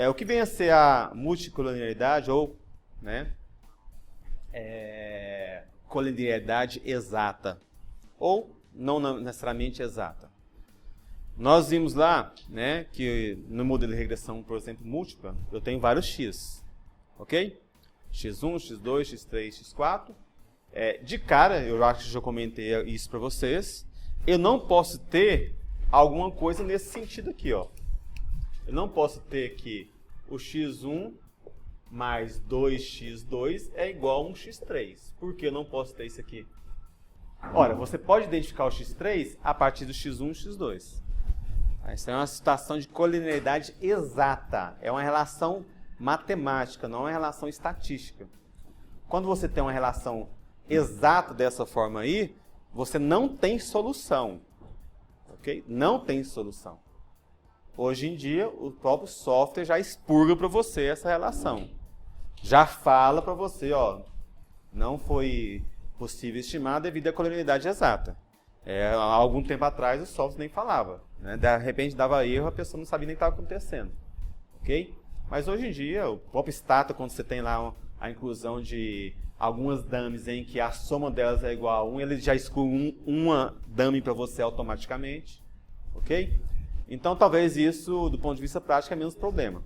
O que vem a ser a multicolinearidade ou, né, colinearidade exata, ou não necessariamente exata. Nós vimos lá, né, que no modelo de regressão, por exemplo, múltipla, eu tenho vários x, ok? x1, x2, x3, x4. De cara, eu acho que já comentei isso para vocês, eu não posso ter alguma coisa nesse sentido aqui, ó. Eu não posso ter que o x1 mais 2x2 é igual a um x3. Por que eu não posso ter isso aqui? Ora, você pode identificar o x3 a partir do x1 e x2. Isso é uma situação de colinearidade exata. É uma relação matemática, não é uma relação estatística. Quando você tem uma relação exata dessa forma aí, você não tem solução. Ok? Não tem solução. Hoje em dia, o próprio software já expurga para você essa relação. Já fala para você, ó, não foi possível estimar devido à colinearidade exata. Há algum tempo atrás, o software nem falava. Né? De repente, dava erro, a pessoa não sabia nem o que estava acontecendo. Ok? Mas hoje em dia, o próprio Stata, quando você tem lá a inclusão de algumas dummies em que a soma delas é igual a 1, ele já exclui uma dummy para você automaticamente. Ok? Então, talvez isso, do ponto de vista prático, é menos problema.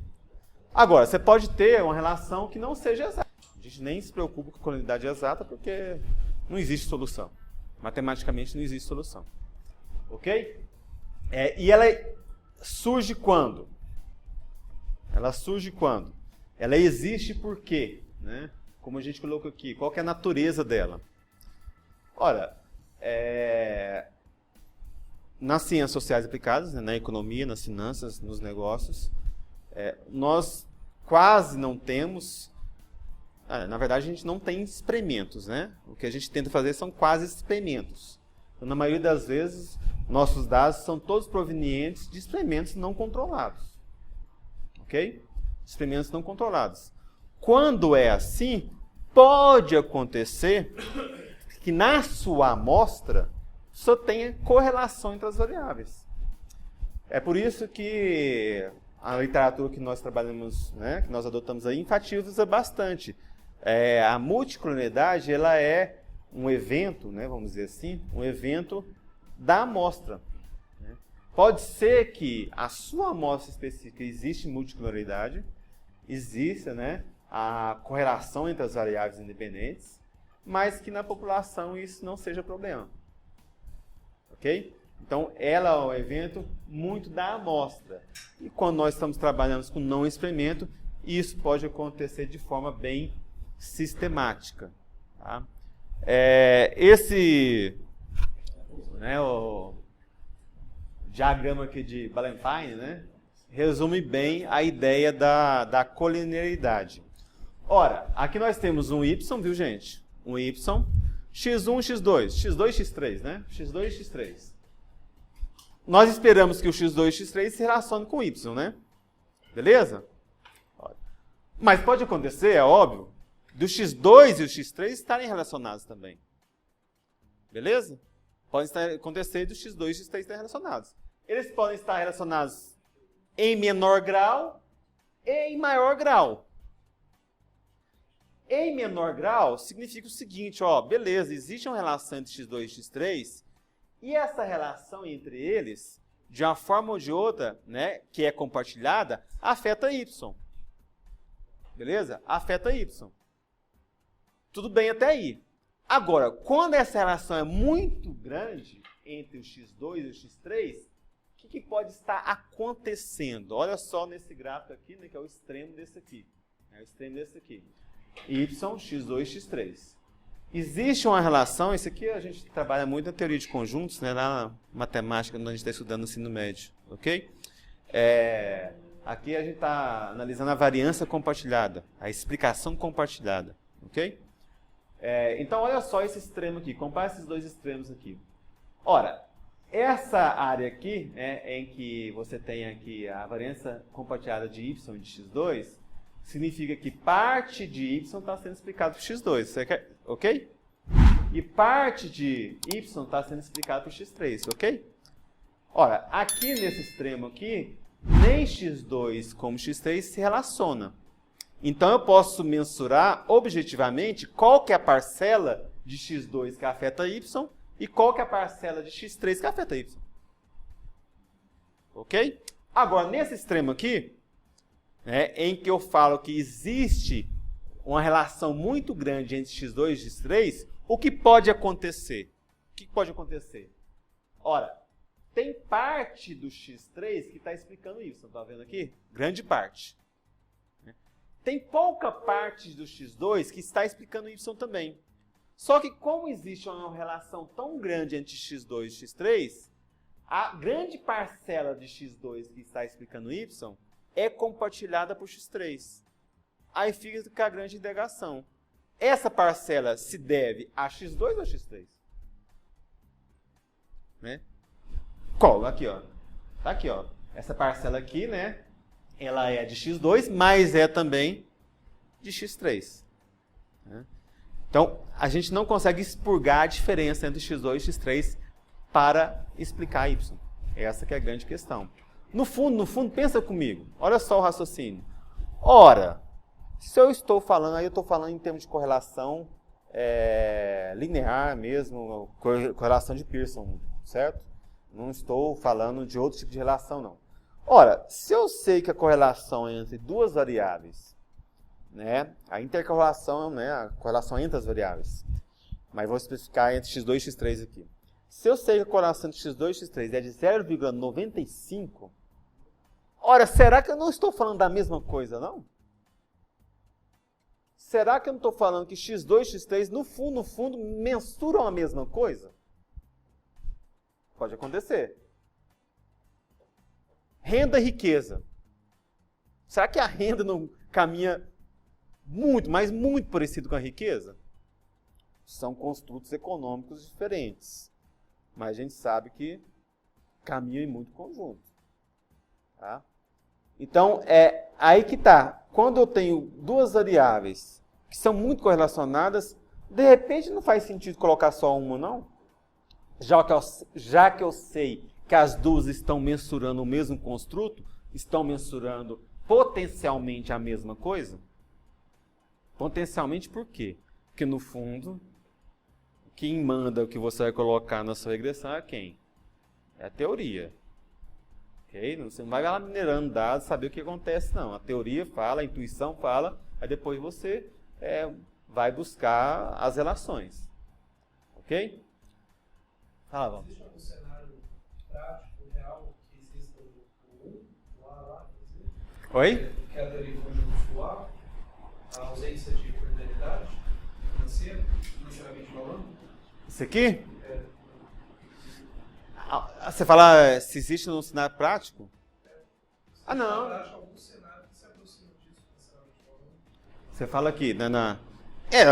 Agora, você pode ter uma relação que não seja exata. A gente nem se preocupa com a colinearidade exata porque não existe solução. Matematicamente não existe solução. Ok? E ela surge quando? Ela surge quando? Ela existe por quê? Né? Como a gente colocou aqui, qual que é a natureza dela? Ora, nas ciências sociais aplicadas, né, na economia, nas finanças, nos negócios, nós quase não temos, na verdade a gente não tem experimentos, né? O que a gente tenta fazer são quase experimentos. Então, na maioria das vezes, nossos dados são todos provenientes de experimentos não controlados. Ok? Experimentos não controlados. Quando é assim, pode acontecer que na sua amostra só tenha correlação entre as variáveis. É por isso que a literatura que nós trabalhamos, né, que nós adotamos aí, enfatiza bastante. A multicolinearidade, ela é um evento, né, vamos dizer assim, um evento da amostra. Né? Pode ser que a sua amostra específica existe multicolinearidade, exista, né, a correlação entre as variáveis independentes, mas que na população isso não seja problema. Ok? Então, ela é um evento muito da amostra. E quando nós estamos trabalhando com não experimento, isso pode acontecer de forma bem sistemática. Tá? Esse, né, o diagrama aqui de Ballantyne, né, resume bem a ideia da colinearidade. Ora, aqui nós temos um y, viu, gente? Um y, x1, x2, x2, x3, né? x2 e x3. Nós esperamos que o x2 e x3 se relacionem com o y, né? Beleza? Mas pode acontecer, é óbvio, do x2 e o x3 estarem relacionados também. Beleza? Pode acontecer do x2 e x3 estarem relacionados. Eles podem estar relacionados em menor grau e em maior grau. Em menor grau significa o seguinte, ó, beleza, existe uma relação entre x2 e x3, e essa relação entre eles, de uma forma ou de outra, né, que é compartilhada, afeta y. Beleza? Afeta y. Tudo bem até aí. Agora, quando essa relação é muito grande entre o x2 e o x3, o que pode estar acontecendo? Olha só nesse gráfico aqui, né, que é o extremo desse aqui. É o extremo desse aqui. Y, x2, x3. Existe uma relação, isso aqui a gente trabalha muito na teoria de conjuntos, né, na matemática, quando a gente está estudando no ensino médio, ok? Aqui a gente está analisando a variância compartilhada, a explicação compartilhada, ok? Então, olha só esse extremo aqui, compara esses dois extremos aqui. Ora, essa área aqui, né, em que você tem aqui a variância compartilhada de y e de x2, significa que parte de y está sendo explicado por x2, você quer, ok? E parte de y está sendo explicado por x3, ok? Ora, aqui nesse extremo aqui, nem x2 como x3 se relaciona. Então, eu posso mensurar objetivamente qual que é a parcela de x2 que afeta y e qual que é a parcela de x3 que afeta y. Ok? Agora, nesse extremo aqui, em que eu falo que existe uma relação muito grande entre x2 e x3, o que pode acontecer? O que pode acontecer? Ora, tem parte do x3 que está explicando y, está vendo aqui? Grande parte. Tem pouca parte do x2 que está explicando y também. Só que como existe uma relação tão grande entre x2 e x3, a grande parcela de x2 que está explicando y é compartilhada por x3. Aí fica a grande indagação. Essa parcela se deve a x2 ou a x3? Né? Cola aqui, ó. Tá aqui, ó. Essa parcela aqui, né? Ela é de x2, mas é também de x3. Né? Então, a gente não consegue expurgar a diferença entre x2 e x3 para explicar y. Essa que é a grande questão. No fundo, pensa comigo. Olha só o raciocínio. Ora, se eu estou falando, aí eu estou falando em termos de correlação linear mesmo, correlação de Pearson, certo? Não estou falando de outro tipo de relação, não. Ora, se eu sei que a correlação é entre duas variáveis, né, a intercorrelação, né, a correlação entre as variáveis, mas vou especificar entre x2 e x3 aqui. Se eu sei que a correlação entre x2 e x3 é de 0,95, ora, será que eu não estou falando da mesma coisa, não? Será que eu não estou falando que x2 e x3, no fundo, mensuram a mesma coisa? Pode acontecer. Renda e riqueza. Será que a renda não caminha muito, mas muito parecido com a riqueza? São construtos econômicos diferentes. Mas a gente sabe que caminham em muito conjunto. Tá? Então, é aí que está. Quando eu tenho duas variáveis que são muito correlacionadas, de repente não faz sentido colocar só uma, não? Já que eu sei que as duas estão mensurando o mesmo construto, estão mensurando potencialmente a mesma coisa? Potencialmente por quê? Porque, no fundo, quem manda o que você vai colocar na sua regressão é quem? É a teoria. Okay? Você não vai lá minerando dados, saber o que acontece, não. A teoria fala, a intuição fala, aí depois você vai buscar as relações. Ok? Fala, vamos. Existe algum cenário prático, real, que exista o 1, o A lá, Oi? que é a teoria de conjunto A, a ausência de cordalidade financeira, financeiramente falando? Isso aqui? Você fala se existe um cenário prático? Não. Algum cenário que se aproxima disso, financeiramente falando? Você fala aqui,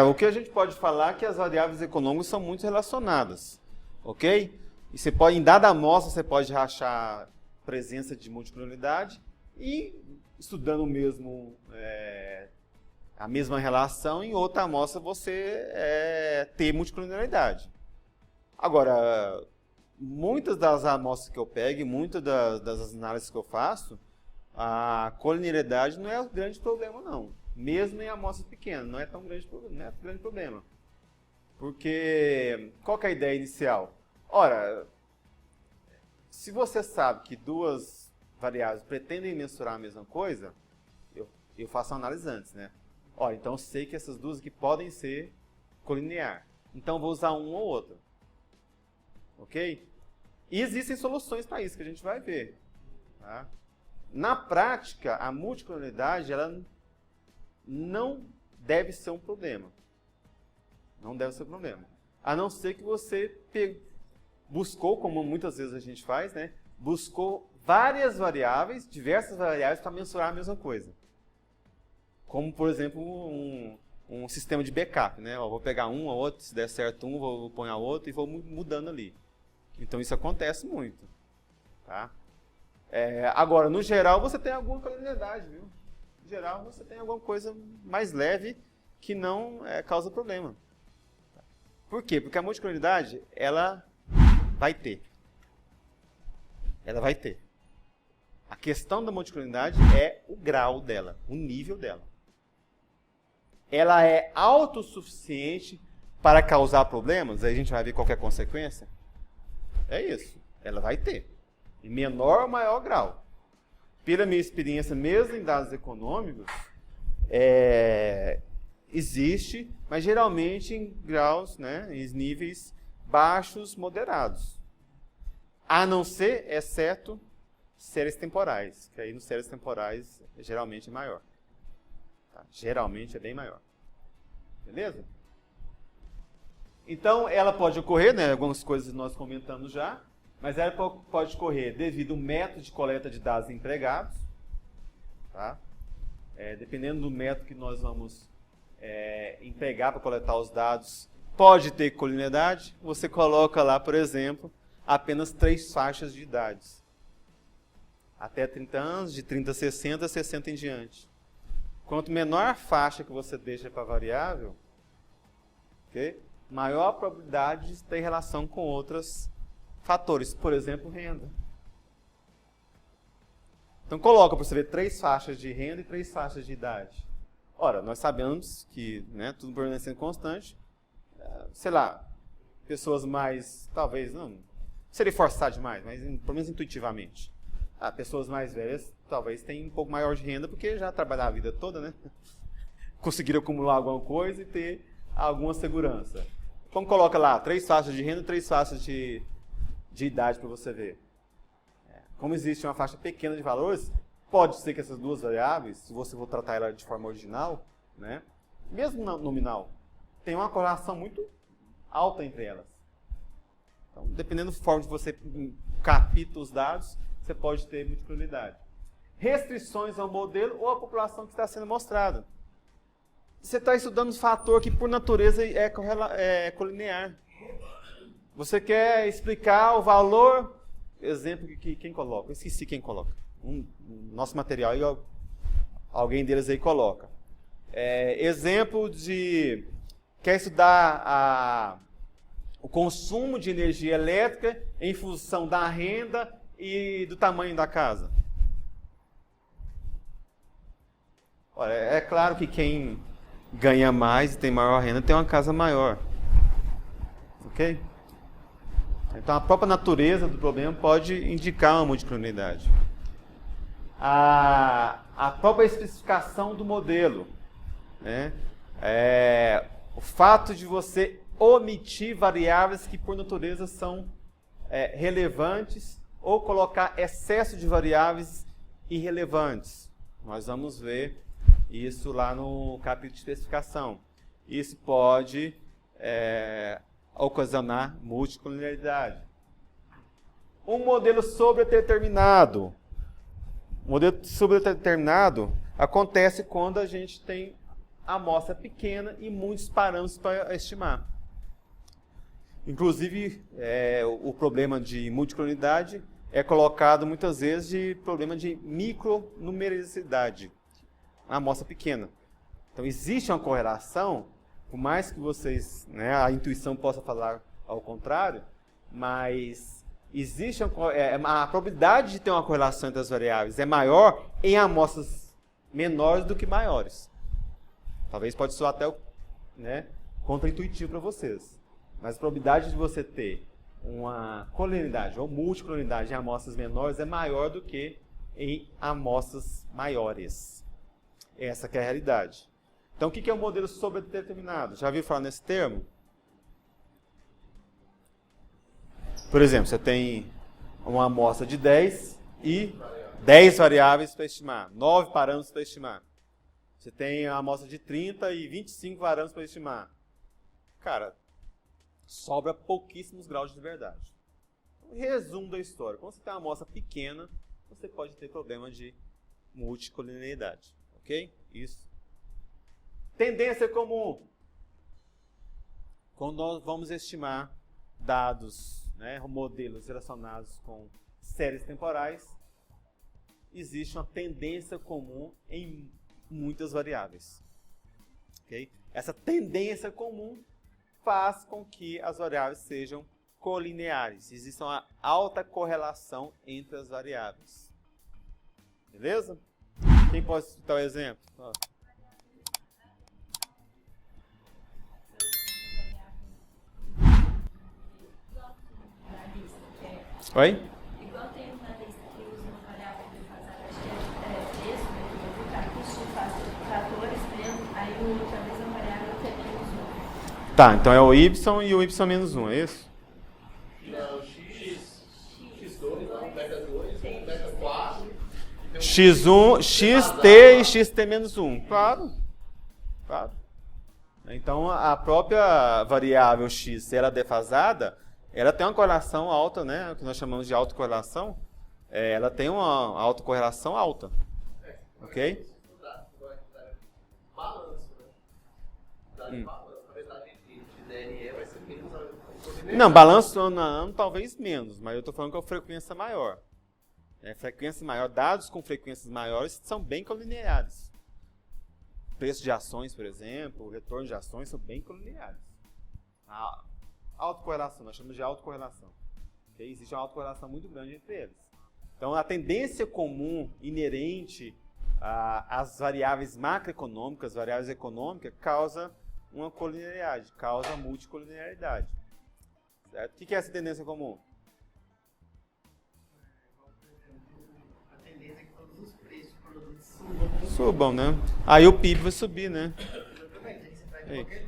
o que a gente pode falar é que as variáveis econômicas são muito relacionadas. Ok? E você pode, em dada amostra, você pode rachar presença de multicolonialidade e, estudando mesmo a mesma relação, em outra amostra você ter multicolonialidade. Agora, muitas das amostras que eu pego, muitas das análises que eu faço, a colonialidade não é o grande problema, não. Mesmo em amostras pequenas, não é tão grande problema. Porque, qual que é a ideia inicial? Ora, se você sabe que duas variáveis pretendem mensurar a mesma coisa, eu faço uma análise antes, né? Ora, então eu sei que essas duas aqui podem ser colinear. Então eu vou usar uma ou outra. Ok? E existem soluções para isso que a gente vai ver. Tá? Na prática, a multicolonialidade ela não deve ser um problema. Não deve ser um problema. A não ser que você buscou, como muitas vezes a gente faz, né? Buscou várias variáveis, diversas variáveis para mensurar a mesma coisa. Como, por exemplo, um sistema de backup, né? Eu vou pegar um ou outro, se der certo um, vou pôr a outro e vou mudando ali. Então isso acontece muito. Tá? Agora, no geral, você tem alguma colonialidade, viu? No geral, você tem alguma coisa mais leve que não causa problema. Por quê? Porque a multicolonialidade, ela vai ter. Ela vai ter. A questão da multicolinidaridade é o grau dela, o nível dela. Ela é autossuficiente para causar problemas? Aí a gente vai ver qual que é a consequência. É isso. Ela vai ter. Em menor ou maior grau. Pela minha experiência, mesmo em dados econômicos, existe, mas geralmente em graus, né, em níveis baixos, moderados. A não ser, exceto, séries temporais. Que aí nos séries temporais, geralmente é maior. Tá? Geralmente é bem maior. Beleza? Então, ela pode ocorrer, né, algumas coisas nós comentamos já, mas ela pode ocorrer devido ao método de coleta de dados empregados. Tá? Dependendo do método que nós vamos empregar para coletar os dados, pode ter colineidade. Você coloca lá, por exemplo, apenas 3 faixas de idades. Até 30 anos, de 30 a 60, 60 em diante. Quanto menor a faixa que você deixa para a variável, okay, maior a probabilidade de ter relação com outros fatores, por exemplo, renda. Então coloca para você ver 3 faixas de renda e 3 faixas de idade. Ora, nós sabemos que, né, tudo permanecendo constante, sei lá, pessoas mais, talvez, não seria forçar demais, mas pelo menos intuitivamente. Pessoas mais velhas talvez tenham um pouco maior de renda porque já trabalharam a vida toda, né? Conseguiram acumular alguma coisa e ter alguma segurança. Então coloca lá 3 faixas de renda e 3 faixas de idade para você ver. Como existe uma faixa pequena de valores, pode ser que essas duas variáveis, se você for tratar ela de forma original, né, mesmo nominal, tem uma correlação muito alta entre elas. Então, dependendo da forma que você capta os dados, você pode ter multicolinidaridade. Restrições ao modelo ou à população que está sendo mostrada. Você está estudando um fator que, por natureza, é colinear. Você quer explicar o valor, exemplo que quem coloca? Eu esqueci quem coloca. Nosso material, e alguém deles aí coloca. Exemplo de... Quer estudar o consumo de energia elétrica em função da renda e do tamanho da casa. Olha, é claro que quem ganha mais e tem maior renda tem uma casa maior. Ok? Então a própria natureza do problema pode indicar uma multicolinidaridade. A própria especificação do modelo, né? O fato de você omitir variáveis que por natureza são relevantes ou colocar excesso de variáveis irrelevantes. Nós vamos ver isso lá no capítulo de especificação. Isso pode ocasionar multicolinidaridade. Um modelo sobredeterminado. O modelo sobredeterminado acontece quando a gente tem amostra pequena e muitos parâmetros para estimar. Inclusive, o problema de multicolinidaridade é colocado muitas vezes de problema de micronumericidade, uma amostra pequena. Então, existe uma correlação, por mais que vocês, né, a intuição possa falar ao contrário, mas existe a probabilidade de ter uma correlação entre as variáveis é maior em amostras menores do que maiores. Talvez pode soar até contra-intuitivo para vocês. Mas a probabilidade de você ter uma colinidaridade ou multicolinidaridade em amostras menores é maior do que em amostras maiores. Essa que é a realidade. Então, o que é um modelo sobredeterminado? Já ouviu falar nesse termo? Por exemplo, você tem uma amostra de 10 e 10 variáveis para estimar, 9 parâmetros para estimar. Você tem a amostra de 30 e 25 parâmetros para estimar. Cara, sobra pouquíssimos graus de verdade. Resumo da história. Quando você tem uma amostra pequena, você pode ter problema de multicolinidaridade. Ok? Isso. Tendência comum. Quando nós vamos estimar dados, modelos relacionados com séries temporais, existe uma tendência comum em muitas variáveis. Okay? Essa tendência comum faz com que as variáveis sejam colineares. Existe uma alta correlação entre as variáveis. Beleza? Quem pode citar o exemplo? Oi? Igual tem uma lista que usa uma variável defasada, acho que é preço, né? Custo de fatores mesmo, aí outra vez uma variável que é menos 1. Tá, então é o y e o y menos 1, é isso? Não, x2, não, beta 2, beta 4. x1, xt e xt menos 1. Claro. Claro. Então, a própria variável x, se ela é defasada, ela tem uma correlação alta, né? O que nós chamamos de autocorrelação. Ela tem uma autocorrelação alta. Ok? Balanço, né? Balanço. Na verdade, de DRE vai ser menos. Não, balanço não, talvez menos, mas eu estou falando com a frequência maior. Frequência maior, dados com frequências maiores são bem colineares. Preço de ações, por exemplo, o retorno de ações são bem colineares. A autocorrelação, nós chamamos de autocorrelação. Okay? Existe uma autocorrelação muito grande entre eles. Então, a tendência comum inerente às variáveis macroeconômicas, variáveis econômicas, causa uma colinearidade, causa multicolinearidade. Certo? O que é essa tendência comum? A tendência é que todos os preços dos produtos Subam, né? Aí o PIB vai subir, né?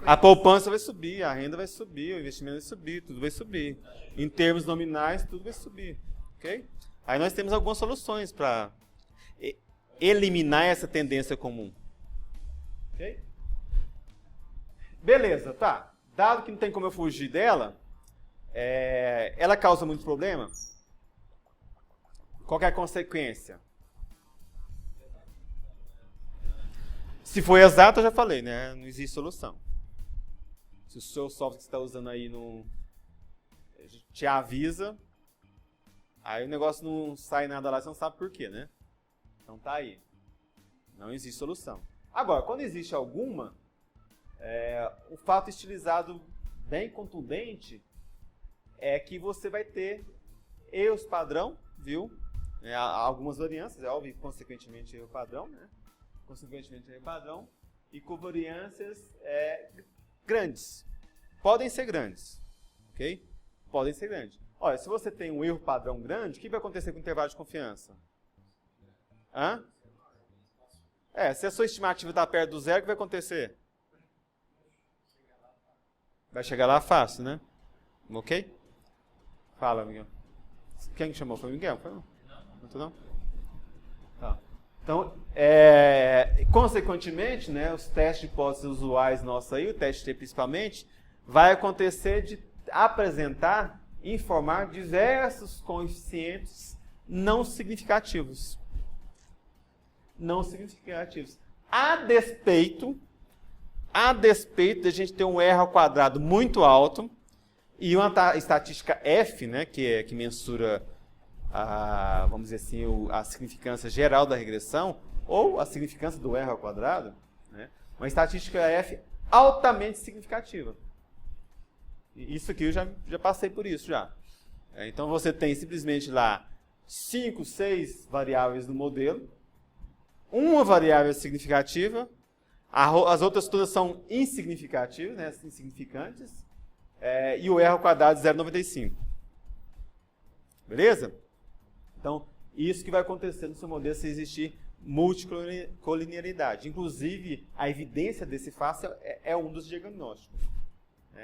A poupança vai subir, a renda vai subir, o investimento vai subir, tudo vai subir. Em termos nominais, tudo vai subir. Ok? Aí nós temos algumas soluções para eliminar essa tendência comum. Ok? Beleza, tá. Dado que não tem como eu fugir dela, ela causa muito problema? Qual que é a consequência? Se for exato, eu já falei, né? Não existe solução. Se o seu software que você está usando aí não te avisa, aí o negócio não sai nada lá, você não sabe por quê, né? Então tá aí. Não existe solução. Agora, quando existe alguma, o fato estilizado bem contundente é que você vai ter erros padrão, viu? Algumas variâncias, é óbvio, consequentemente erro padrão, né? Consequentemente erro padrão, e covariâncias grandes. Podem ser grandes, ok? Podem ser grandes. Olha, se você tem um erro padrão grande, o que vai acontecer com o intervalo de confiança? Hã? Se a sua estimativa está perto do zero, o que vai acontecer? Vai chegar lá fácil, né? Ok? Fala, Miguel. Quem chamou? Foi o Miguel? Foi não? Não? Tá. Então, consequentemente, né, os testes de hipóteses usuais nossos aí, o teste T principalmente, vai acontecer de apresentar, informar diversos coeficientes não significativos. Não significativos. A despeito de a gente ter um R ao quadrado muito alto e uma estatística F, né, que mensura vamos dizer assim, a significância geral da regressão, ou a significância do R ao quadrado, né? Uma estatística F altamente significativa. Isso aqui eu já passei por isso já. Então você tem simplesmente lá 5, 6 variáveis no modelo, uma variável significativa, as outras todas são insignificativas, né, insignificantes, e o R ao quadrado de 0,95. Beleza? Então, isso que vai acontecer no seu modelo se existir multicolinearidade. Inclusive, a evidência desse fato é um dos diagnósticos.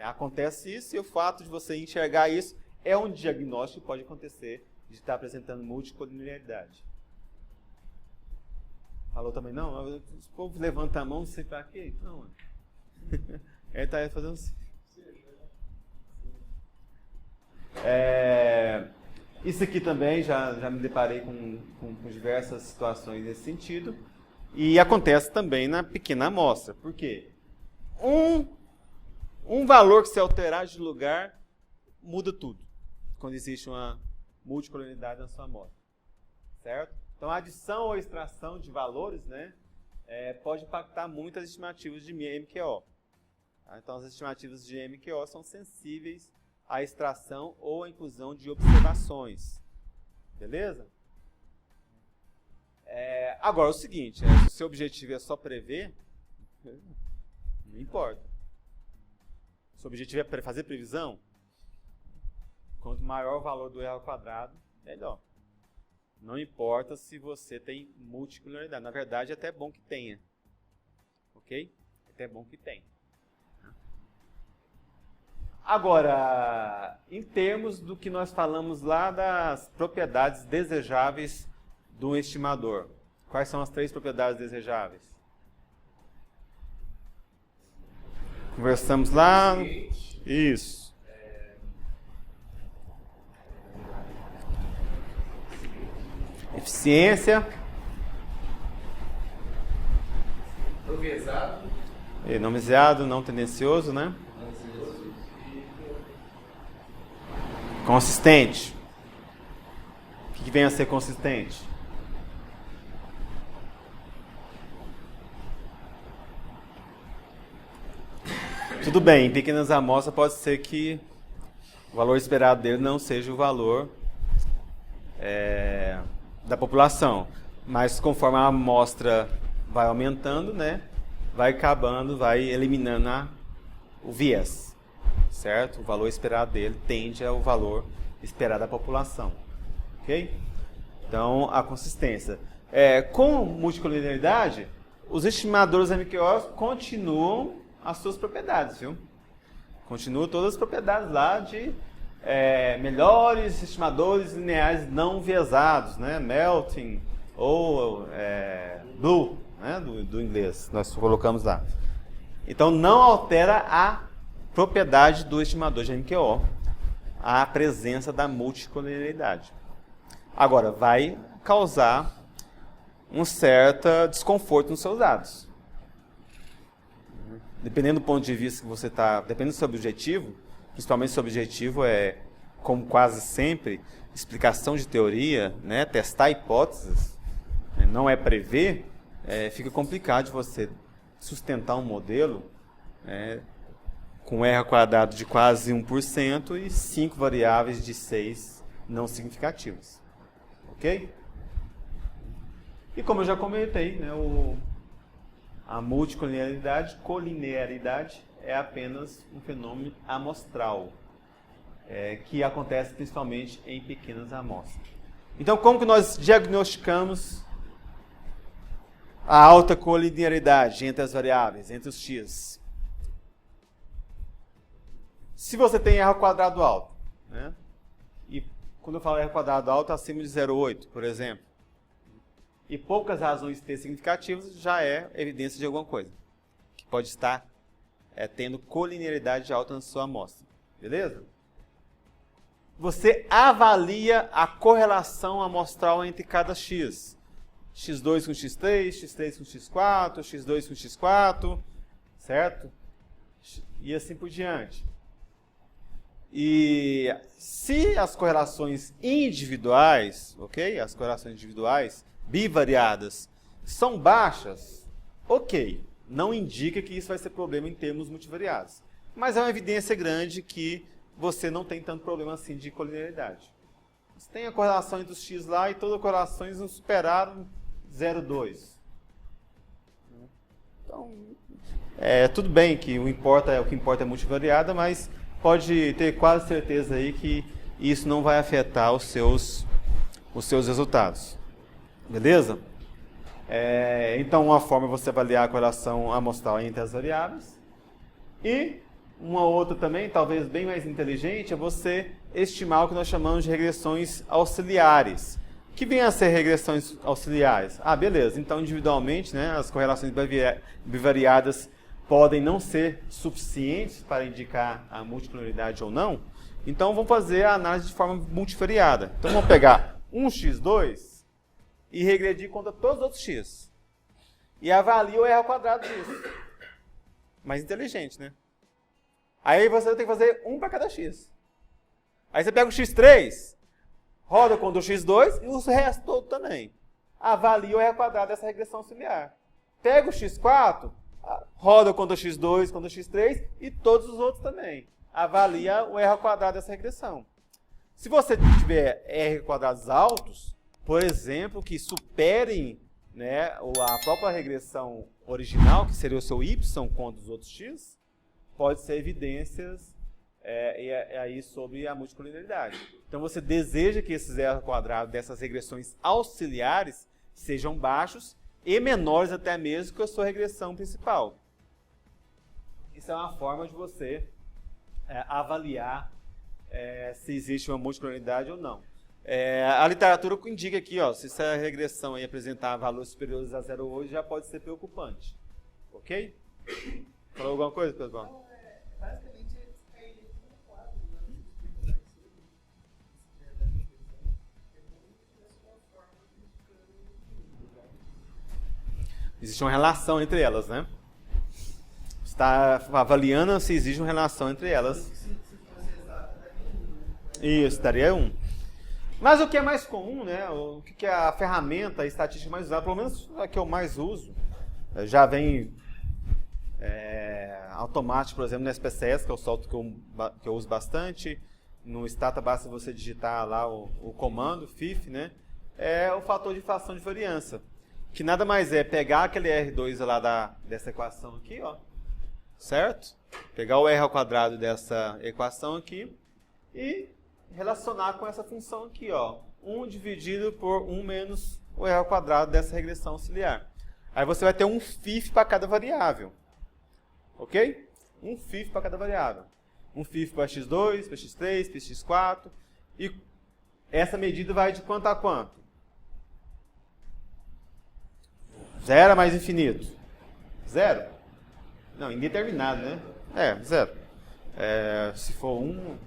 Acontece isso e o fato de você enxergar isso é um diagnóstico que pode acontecer de estar apresentando multicolinearidade. Falou também? Não? O povo levanta a mão, não sei para quê. Não. Ele está fazendo assim. Isso aqui também já me deparei com diversas situações nesse sentido. E acontece também na pequena amostra. Por quê? Um valor que se alterar de lugar muda tudo. Quando existe uma multicolinearidade na sua amostra. Certo? Então, a adição ou extração de valores, né, pode impactar muito as estimativas de MQO. Tá? Então, as estimativas de MQO são sensíveis à extração ou à inclusão de observações. Beleza? Agora, é o seguinte, se o seu objetivo é só prever, não importa. Se o objetivo é fazer previsão, quanto maior o valor do R ao quadrado, melhor. Não importa se você tem multicolinaridade. Na verdade, é até bom que tenha. Ok? É até bom que tenha. Agora, em termos do que nós falamos lá das propriedades desejáveis do estimador. Quais são as 3 propriedades desejáveis? Conversamos lá. Isso. Eficiência. Enomizeado, não tendencioso, né? Consistente. O que vem a ser consistente? Tudo bem, em pequenas amostras pode ser que o valor esperado dele não seja o valor da população. Mas conforme a amostra vai aumentando, né, vai acabando, vai eliminando o viés. Certo? O valor esperado dele tende ao valor esperado da população. Ok? Então, a consistência. Com multicolinaridade, os estimadores MQO continuam as suas propriedades, viu? Continuam todas as propriedades lá de melhores estimadores lineares não viesados, né? Melting ou Blue, né? do inglês, nós colocamos lá. Então, não altera a propriedade do estimador de MQO, a presença da multicolinaridade. Agora, vai causar um certo desconforto nos seus dados. Dependendo do ponto de vista que você está, dependendo do seu objetivo, principalmente se o seu objetivo é, como quase sempre, explicação de teoria, né, testar hipóteses, não é prever, fica complicado de você sustentar um modelo com R ao quadrado de quase 1% e 5 variáveis de 6 não significativas. Ok? E como eu já comentei, né, a multicolinaridade, colinearidade, é apenas um fenômeno amostral, que acontece principalmente em pequenas amostras. Então, como que nós diagnosticamos a alta colinearidade entre as variáveis, entre os x? Se você tem R ao quadrado alto, né, e quando eu falo R ao quadrado alto, acima de 0,8, por exemplo, e poucas razões T significativas, já é evidência de alguma coisa, que pode estar tendo colinearidade alta na sua amostra. Beleza? Você avalia a correlação amostral entre cada x. x2 com x3, x3 com x4, x2 com x4, certo? E assim por diante. E se as correlações individuais, ok? As correlações individuais bivariadas são baixas, ok. Não indica que isso vai ser problema em termos multivariados. Mas é uma evidência grande que você não tem tanto problema assim de colinearidade. Você tem a correlação entre os x lá e todas as correlações não superaram 0,2. Então, tudo bem que o que importa é multivariada, mas pode ter quase certeza aí que isso não vai afetar os seus resultados. Beleza? Então, uma forma é você avaliar a correlação amostral entre as variáveis. E uma outra também, talvez bem mais inteligente, é você estimar o que nós chamamos de regressões auxiliares. O que vem a ser regressões auxiliares? Beleza. Então, individualmente, né, as correlações bivariadas podem não ser suficientes para indicar a multicolinaridade ou não. Então, vamos fazer a análise de forma multivariada. Então, vamos pegar um x2 e regredir contra todos os outros x. E avalia o R ao quadrado disso. Mais inteligente, né? Aí você tem que fazer um para cada x. Aí você pega o x3, roda contra o x2 e o resto todo também. Avalia o R ao quadrado dessa regressão auxiliar. Pega o x4, roda contra o x2, contra o x3 e todos os outros também. Avalia o R ao quadrado dessa regressão. Se você tiver R quadrados altos, por exemplo, que superem, né, a própria regressão original, que seria o seu y contra os outros x, pode ser evidências aí sobre a multicolorineidade. Então você deseja que esses R quadrados dessas regressões auxiliares sejam baixos e menores até mesmo que a sua regressão principal. Isso é uma forma de você avaliar se existe uma multicolorineidade ou não. A literatura indica aqui, ó, se essa regressão aí apresentar valores superiores a 0,8 já pode ser preocupante. Ok? Falou alguma coisa, pessoal? Basicamente, é ele no quadro, Existe uma relação entre elas, né? Você está avaliando se existe uma relação entre elas. Se fosse exato, daria 1. Isso, daria 1. Mas o que é mais comum, né? O que é a ferramenta estatística mais usada, pelo menos a que eu mais uso, já vem automático, por exemplo, no SPSS, que é o software que eu uso bastante. No Stata basta você digitar lá o comando, FIF, né? É o fator de fração de variância, que nada mais é pegar aquele R2 lá dessa equação aqui, ó, certo? Pegar o R ao quadrado dessa equação aqui e relacionar com essa função aqui, ó, 1 dividido por 1 menos o R ao quadrado dessa regressão auxiliar. Aí você vai ter um FIF para cada variável, ok? Um FIF para cada variável. Um FIF para x2, para x3, para x4, e essa medida vai de quanto a quanto? 0 a mais infinito. 0? Não, indeterminado, né? 0. Se for 1,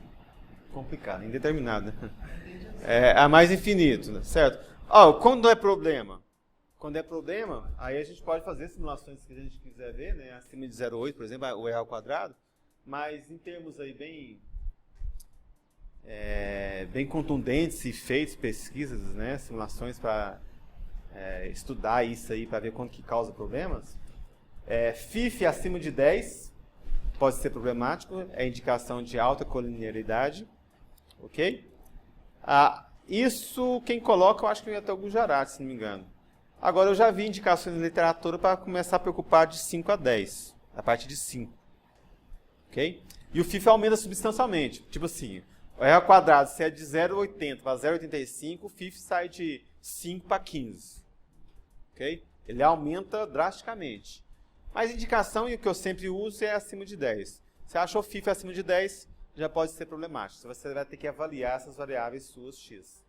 complicado, indeterminado. A mais infinito, né? Certo? Quando é problema? Quando é problema, aí a gente pode fazer simulações que a gente quiser ver, né? Acima de 0,8, por exemplo, o R ao quadrado, mas em termos aí bem contundentes e feitos pesquisas, né? Simulações para estudar isso aí, para ver quando que causa problemas. FIF acima de 10 pode ser problemático, é indicação de alta colinearidade, ok? Isso quem coloca, eu acho que até o Gujarati, se não me engano. Agora eu já vi indicações na literatura para começar a preocupar de 5 a 10, a partir de 5. Ok? E o FIF aumenta substancialmente. Tipo assim, o R ao quadrado, se é de 0,80 para 0,85, o FIF sai de 5 para 15. Ok? Ele aumenta drasticamente. Mas a indicação, e o que eu sempre uso, é acima de 10. Se achou o FIF acima de 10, já pode ser problemático. Você vai ter que avaliar essas variáveis suas X.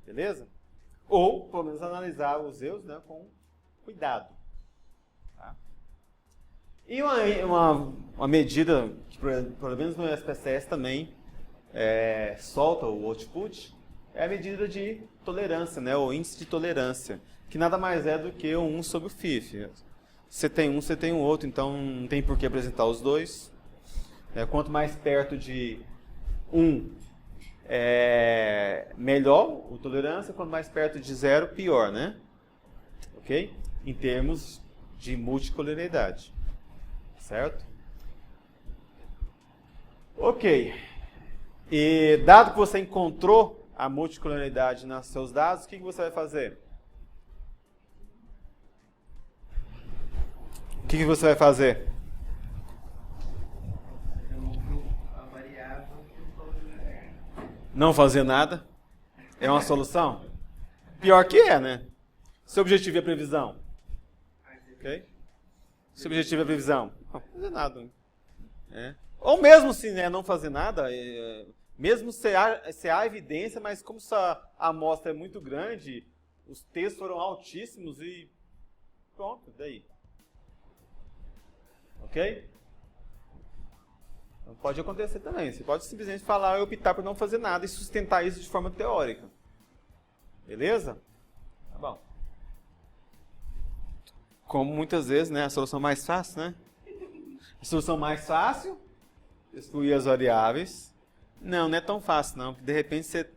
Beleza? Ou, pelo menos, analisar os erros, né, com cuidado. Tá? E uma medida que, pelo menos no SPSS também, solta o output, é a medida de tolerância, né, o índice de tolerância, que nada mais é do que o 1 sobre o FIF. Você tem um, você tem o outro, então não tem por que apresentar os dois. Quanto mais perto de 1, melhor o tolerância, quanto mais perto de 0, pior, né? Ok? Em termos de multicolorineidade. Certo? Ok. E dado que você encontrou a multicolorineidade nos seus dados, o que você vai fazer? O que você vai fazer? Não fazer nada? É uma solução? Pior que né? Seu objetivo é a previsão. Ok? Seu objetivo é a previsão. Não fazer nada. Ou mesmo se não fazer nada, mesmo se há evidência, mas como essa amostra é muito grande, os T's foram altíssimos e pronto, daí. Ok? Então, pode acontecer também. Você pode simplesmente falar e optar por não fazer nada e sustentar isso de forma teórica. Beleza? Tá bom. Como muitas vezes, né? A solução mais fácil, né? A solução mais fácil, excluir as variáveis. Não é tão fácil, não. Porque de repente você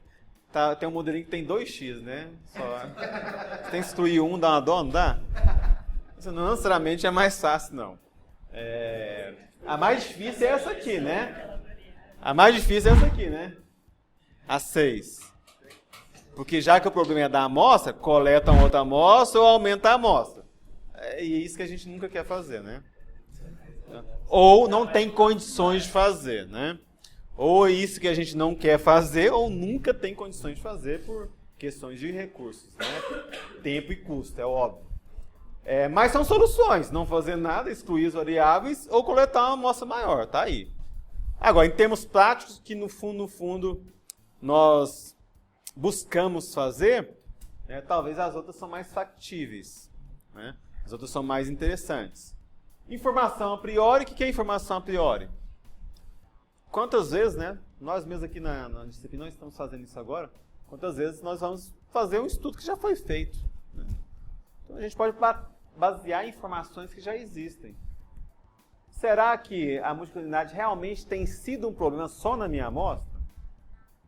tem um modelinho que tem 2x, né? Você tem que excluir um, dá uma dó, não dá? Isso não necessariamente é mais fácil, não. A mais difícil é essa aqui, né? A mais difícil é essa aqui, né? A 6. Porque já que o problema é da amostra, coleta uma outra amostra ou aumenta a amostra. É isso que a gente nunca quer fazer, né? Ou não tem condições de fazer, né? Ou é isso que a gente não quer fazer, ou nunca tem condições de fazer por questões de recursos, né? Tempo e custo, é óbvio. Mas são soluções, não fazer nada, excluir as variáveis ou coletar uma amostra maior, tá aí. Agora, em termos práticos, que no fundo, nós buscamos fazer, né, talvez as outras são mais factíveis, né? As outras são mais interessantes. Informação a priori, o que é informação a priori? Quantas vezes, né, nós mesmos aqui na disciplina, nós estamos fazendo isso agora, quantas vezes nós vamos fazer um estudo que já foi feito, né? Então a gente pode basear em informações que já existem. Será que a multicolorineidade realmente tem sido um problema só na minha amostra?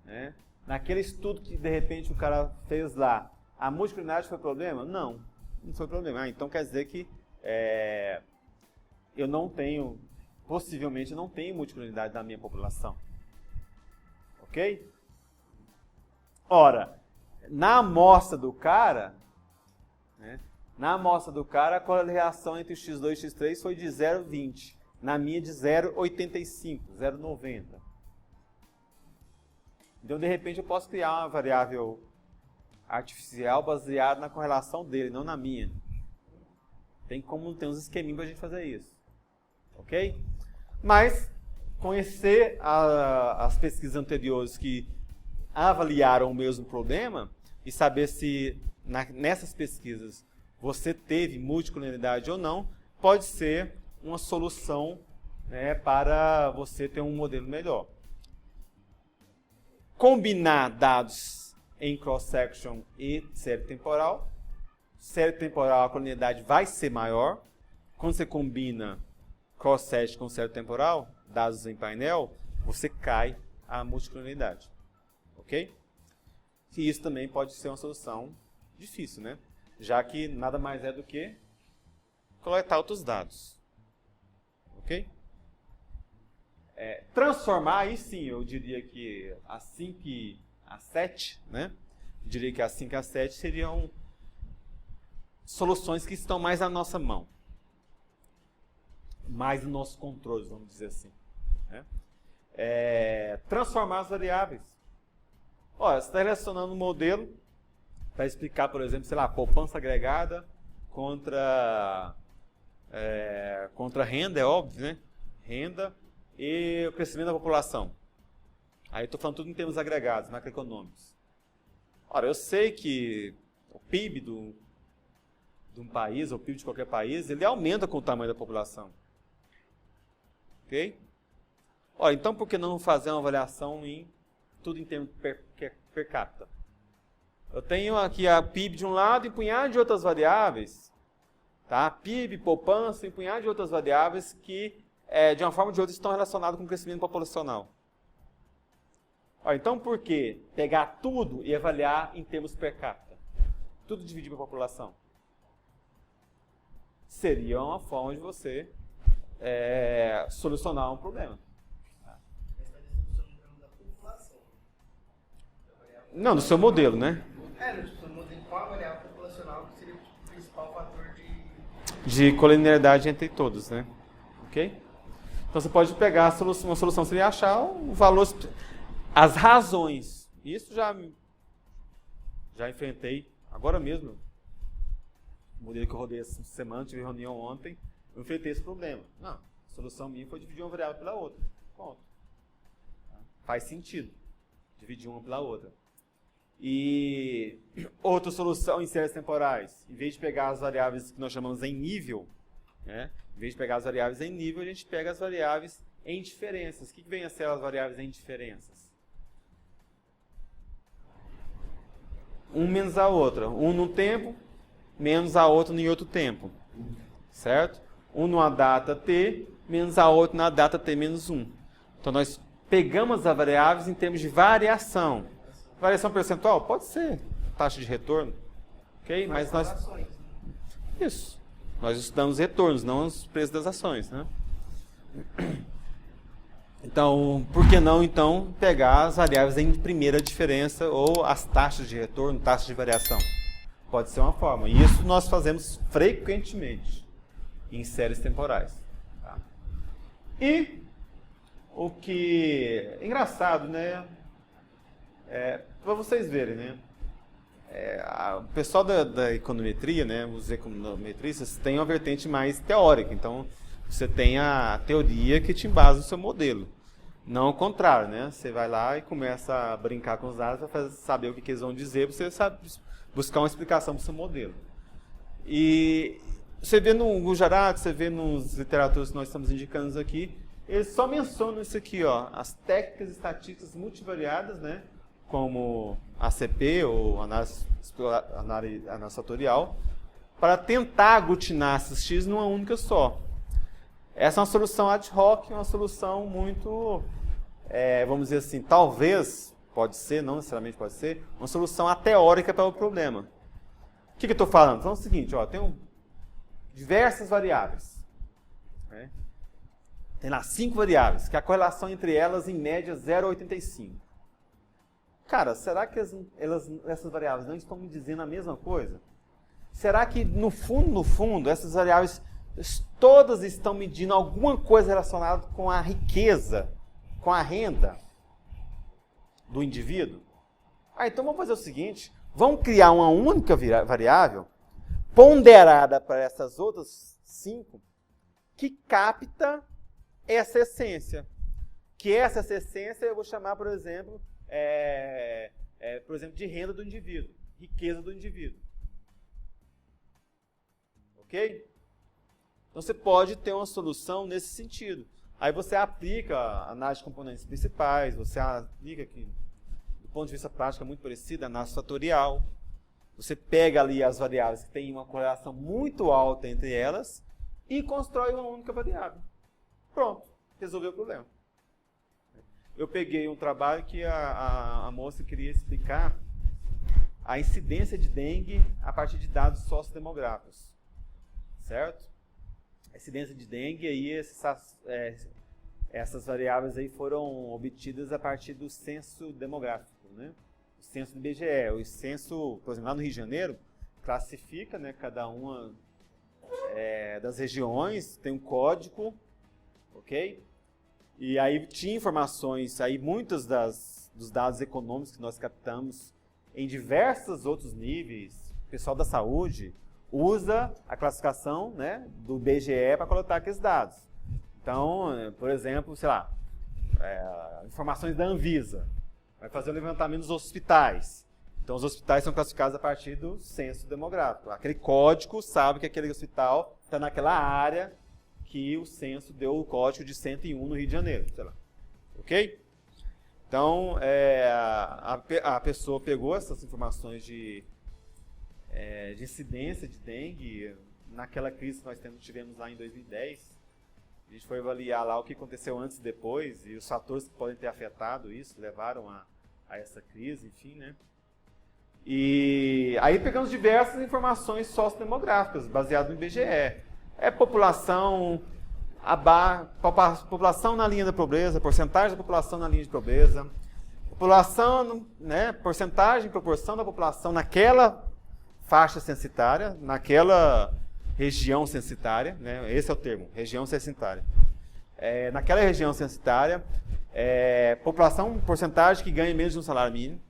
Né? Naquele estudo que de repente o cara fez lá, a multicolorineidade foi problema? Não, não foi problema. Então quer dizer que eu não tenho, possivelmente não tenho multicolorineidade na minha população. Ok? Ora, na amostra do cara, né, a correlação entre o x2 e o x3 foi de 0,20. Na minha de 0,85, 0,90. Então, de repente, eu posso criar uma variável artificial baseada na correlação dele, não na minha. Tem uns esqueminhos para a gente fazer isso. Ok? Mas, conhecer as pesquisas anteriores que avaliaram o mesmo problema e saber se nessas pesquisas você teve multicolorineidade ou não, pode ser uma solução, né, para você ter um modelo melhor. Combinar dados em cross-section e série temporal. Série temporal, a colorineidade vai ser maior. Quando você combina cross-section com série temporal, dados em painel, você cai a multicolorineidade. Ok? E isso também pode ser uma solução difícil, né? Já que nada mais é do que coletar outros dados. Ok? Transformar, aí sim, eu diria que a 5 e a 7, né? Eu diria que a 5 e a 7 seriam soluções que estão mais à nossa mão. Mais no nosso controle, vamos dizer assim. Né? Transformar as variáveis. Olha, você está relacionando um modelo para explicar, por exemplo, sei lá, poupança agregada contra renda, é óbvio, né? Renda e o crescimento da população. Aí eu estou falando tudo em termos agregados, macroeconômicos. Ora, eu sei que o PIB de um país, ou o PIB de qualquer país, ele aumenta com o tamanho da população. Ok? Ora, então por que não fazer uma avaliação em tudo em termos per capita? Eu tenho aqui a PIB de um lado e um punhado de outras variáveis. Tá? PIB, poupança e um punhado de outras variáveis que, de uma forma ou de outra, estão relacionadas com o crescimento populacional. Ó, então, por que pegar tudo e avaliar em termos per capita? Tudo dividir pela população. Seria uma forma de você solucionar um problema. Não, no seu modelo, né? No modelo, qual a variável populacional que seria o principal fator de colonialidade entre todos, né? Ok? Então você pode pegar uma solução, seria achar o valor, as razões. Isso já enfrentei agora mesmo. O modelo que eu rodei essa semana, tive reunião ontem, eu enfrentei esse problema. Não, a solução minha foi dividir uma variável pela outra. Ponto. Faz sentido dividir uma pela outra. E outra solução em séries temporais, em vez de pegar as variáveis que nós chamamos em nível, né? Em vez de pegar as variáveis em nível, a gente pega as variáveis em diferenças. O que vem a ser as variáveis em diferenças? Um menos a outra. Um no tempo, menos a outra em outro tempo. Certo? Um numa data t, menos a outra na data t menos 1. Então nós pegamos as variáveis em termos de variação. Variação percentual? Pode ser. Taxa de retorno. Ok? Mas nós... Isso. Nós estudamos retornos, não os preços das ações, né? Então, por que não, então, pegar as variáveis em primeira diferença ou as taxas de retorno, taxas de variação? Pode ser uma forma. E isso nós fazemos frequentemente em séries temporais. Tá? E o que é engraçado, né? Para vocês verem, né? O pessoal da econometria, né? Os econometristas têm uma vertente mais teórica. Então, você tem a teoria que te embasa no seu modelo. Não o contrário, né? Você vai lá e começa a brincar com os dados para saber o que eles vão dizer, para você sabe buscar uma explicação para o seu modelo. E você vê no Gujarat, você vê nas literaturas que nós estamos indicando aqui, eles só mencionam isso aqui, ó, as técnicas estatísticas multivariadas, né? Como ACP, ou análise fatorial, para tentar aglutinar esses X numa única só. Essa é uma solução ad hoc, uma solução muito, vamos dizer assim, talvez, pode ser, não necessariamente pode ser, uma solução ateórica para o problema. O que eu estou falando? Então é o seguinte, ó, tem diversas variáveis. Né? Tem lá 5 variáveis, que a correlação entre elas, em média, é 0,85. Cara, será que essas variáveis não estão me dizendo a mesma coisa? Será que, no fundo, essas variáveis todas estão medindo alguma coisa relacionada com a riqueza, com a renda do indivíduo? Então vamos fazer o seguinte, vamos criar uma única variável ponderada para essas outras 5 que capta essa essência. Que essa essência eu vou chamar, por exemplo, de renda do indivíduo, riqueza do indivíduo. Ok? Então você pode ter uma solução nesse sentido. Aí você aplica a análise de componentes principais, você aplica aqui, do ponto de vista prático, é muito parecido, a análise fatorial. Você pega ali as variáveis que têm uma correlação muito alta entre elas e constrói uma única variável. Pronto, resolveu o problema. Eu peguei um trabalho que a moça queria explicar a incidência de dengue a partir de dados sociodemográficos. Certo? A incidência de dengue, aí essas variáveis aí foram obtidas a partir do censo demográfico, né? O censo do IBGE. O censo, por exemplo, lá no Rio de Janeiro, classifica, né, cada uma das regiões, tem um código, ok? E aí tinha informações, aí muitos dos dados econômicos que nós captamos em diversos outros níveis, o pessoal da saúde usa a classificação, né, do IBGE para coletar aqueles dados. Então, por exemplo, sei lá, informações da Anvisa, vai fazer o levantamento dos hospitais. Então, os hospitais são classificados a partir do censo demográfico. Aquele código sabe que aquele hospital está naquela área que o censo deu o código de 101 no Rio de Janeiro, sei lá. Ok? Então, a pessoa pegou essas informações de incidência de dengue, naquela crise que nós tivemos lá em 2010. A gente foi avaliar lá o que aconteceu antes e depois, e os fatores que podem ter afetado isso, levaram a essa crise, enfim, né? E aí pegamos diversas informações sociodemográficas, baseadas no IBGE. População na linha da pobreza, porcentagem da população na linha de pobreza, população, né, porcentagem, proporção da população naquela faixa censitária, naquela região censitária, né, esse é o termo, região censitária. Naquela região censitária, população, porcentagem que ganha menos de um salário mínimo.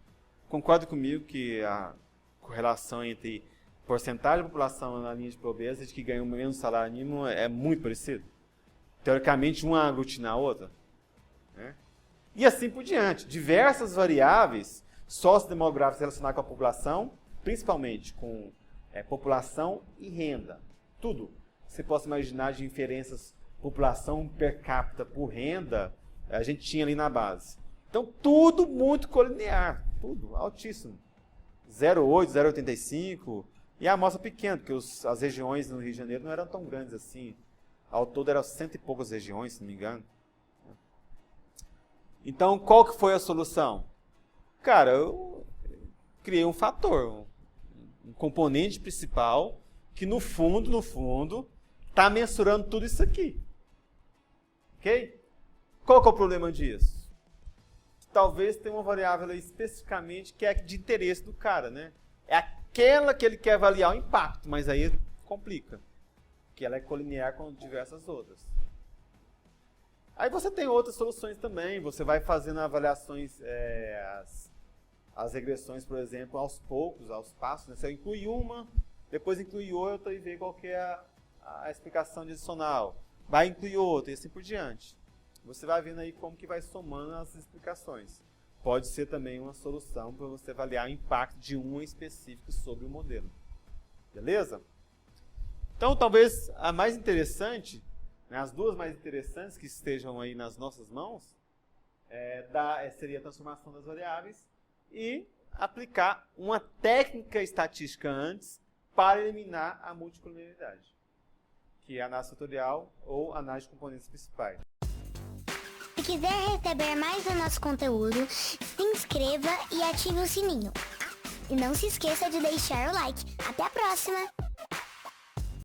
Concorda comigo que a correlação entre porcentagem da população na linha de pobreza e de que ganha menos salário mínimo é muito parecido? Teoricamente, uma aglutina a outra. Né? E assim por diante. Diversas variáveis sociodemográficas relacionadas com a população, principalmente com população e renda. Tudo. Você possa imaginar de inferências população per capita por renda, a gente tinha ali na base. Então, tudo muito colinear. Tudo, altíssimo. 0,8, 0,85. E a amostra pequena, porque as regiões no Rio de Janeiro não eram tão grandes assim. Ao todo eram 100 e poucas regiões, se não me engano. Então, qual que foi a solução? Cara, eu criei um fator, um componente principal, que no fundo, está mensurando tudo isso aqui. Ok? Qual que é o problema disso? Talvez tenha uma variável aí especificamente que é de interesse do cara, né? É aquela que ele quer avaliar o impacto, mas aí complica. Porque ela é colinear com diversas outras. Aí você tem outras soluções também. Você vai fazendo avaliações, as regressões, por exemplo, aos poucos, aos passos. Né? Você inclui uma, depois inclui outra e vê qual que é a explicação adicional. Vai incluir outra e assim por diante. Você vai vendo aí como que vai somando as explicações. Pode ser também uma solução para você avaliar o impacto de um específico sobre o modelo. Beleza? Então, talvez a mais interessante, né, as duas mais interessantes que estejam aí nas nossas mãos, seria a transformação das variáveis e aplicar uma técnica estatística antes para eliminar a multicolorialidade, que é a análise fatorial ou análise de componentes principais. Se quiser receber mais do nosso conteúdo, se inscreva e ative o sininho. E não se esqueça de deixar o like. Até a próxima!